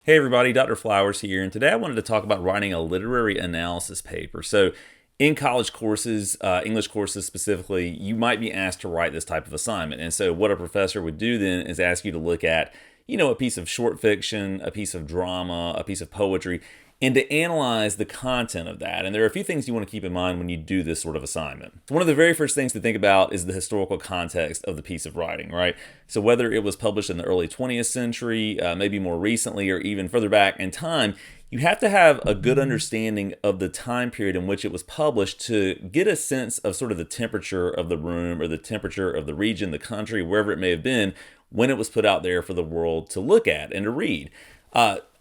Hey everybody, Dr. Flowers here, and today I wanted to talk about writing a literary analysis paper. So, in college courses, English courses specifically, you might be asked to write this type of assignment. And so, what a professor would do then is ask you to look at, a piece of short fiction, a piece of drama, a piece of poetry, and to analyze the content of that. And there are a few things you want to keep in mind when you do this sort of assignment. So one of the very first things to think about is the historical context of the piece of writing, right? So whether it was published in the early 20th century, maybe more recently, or even further back in time, you have to have a good understanding of the time period in which it was published to get a sense of sort of the temperature of the room or the temperature of the region, the country, wherever it may have been, when it was put out there for the world to look at and to read.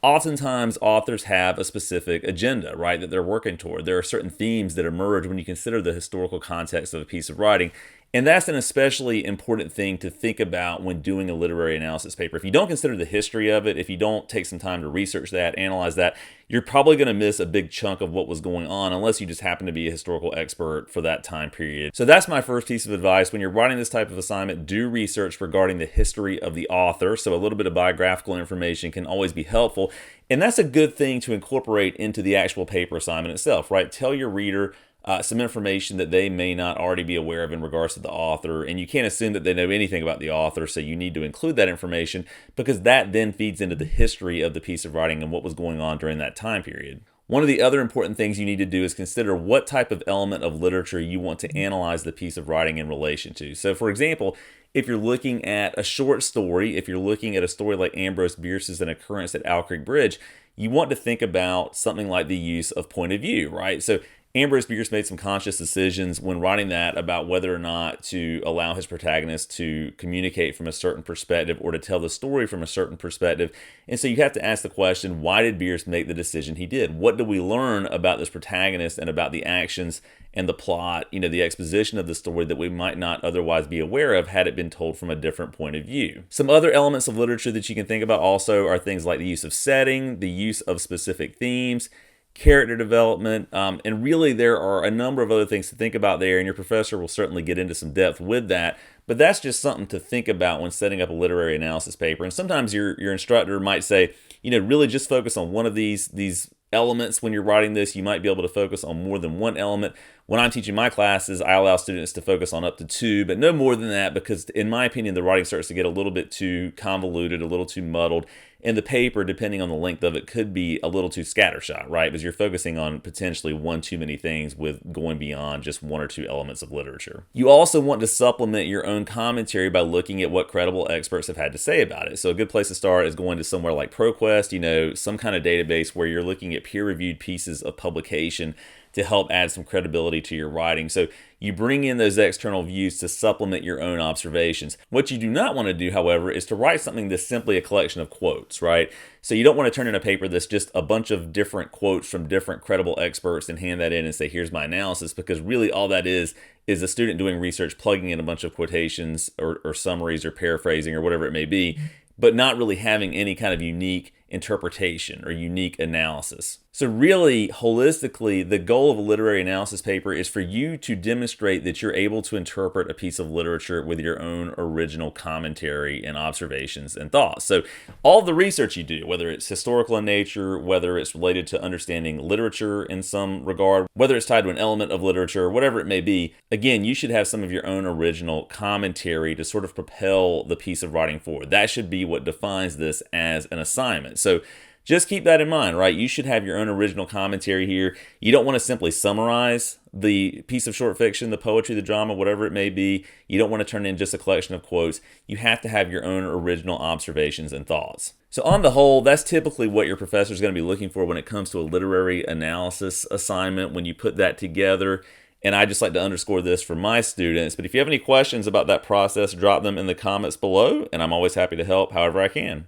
Oftentimes, authors have a specific agenda, right, that they're working toward. There are certain themes that emerge when you consider the historical context of a piece of writing. And that's an especially important thing to think about when doing a literary analysis paper. If you don't consider the history of it, if you don't take some time to research that, analyze that, you're probably going to miss a big chunk of what was going on unless you just happen to be a historical expert for that time period. So that's my first piece of advice. When you're writing this type of assignment, do research regarding the history of the author. So a little bit of biographical information can always be helpful. And that's a good thing to incorporate into the actual paper assignment itself, right? Tell your reader some information that they may not already be aware of in regards to the author, and you can't assume that they know anything about the author, so you need to include that information because that then feeds into the history of the piece of writing and what was going on during that time period. One of the other important things you need to do is consider what type of element of literature you want to analyze the piece of writing in relation to. So, for example, if you're looking at a short story, if you're looking at a story like Ambrose Bierce's An Occurrence at Owl Creek Bridge, you want to think about something like the use of point of view, right? So Ambrose Bierce made some conscious decisions when writing that about whether or not to allow his protagonist to communicate from a certain perspective or to tell the story from a certain perspective. And so you have to ask the question, why did Bierce make the decision he did? What do we learn about this protagonist and about the actions and the plot, the exposition of the story that we might not otherwise be aware of had it been told from a different point of view? Some other elements of literature that you can think about also are things like the use of setting, the use of specific themes, character development, and really there are a number of other things to think about there, and your professor will certainly get into some depth with that, but that's just something to think about when setting up a literary analysis paper. And sometimes your instructor might say, really just focus on one of these elements when you're writing this. You might be able to focus on more than one element. When I'm teaching my classes, I allow students to focus on up to two, but no more than that, because in my opinion, the writing starts to get a little bit too convoluted, a little too muddled, and the paper, depending on the length of it, could be a little too scattershot, right? Because you're focusing on potentially one too many things with going beyond just one or two elements of literature. You also want to supplement your own commentary by looking at what credible experts have had to say about it. So a good place to start is going to somewhere like ProQuest, some kind of database where you're looking at peer-reviewed pieces of publication to help add some credibility to your writing. So you bring in those external views to supplement your own observations. What you do not want to do, however, is to write something that's simply a collection of quotes, right? So you don't want to turn in a paper that's just a bunch of different quotes from different credible experts and hand that in and say, here's my analysis, because really all that is a student doing research, plugging in a bunch of quotations or summaries or paraphrasing or whatever it may be, but not really having any kind of unique interpretation or unique analysis. So really, holistically, the goal of a literary analysis paper is for you to demonstrate that you're able to interpret a piece of literature with your own original commentary and observations and thoughts. So all the research you do, whether it's historical in nature, whether it's related to understanding literature in some regard, whether it's tied to an element of literature, whatever it may be, again, you should have some of your own original commentary to sort of propel the piece of writing forward. That should be what defines this as an assignment. So just keep that in mind, right? You should have your own original commentary here. You don't want to simply summarize the piece of short fiction, the poetry, the drama, whatever it may be. You don't want to turn in just a collection of quotes. You have to have your own original observations and thoughts. So on the whole, that's typically what your professor is going to be looking for when it comes to a literary analysis assignment when you put that together. And I just like to underscore this for my students. But if you have any questions about that process, drop them in the comments below, and I'm always happy to help however I can.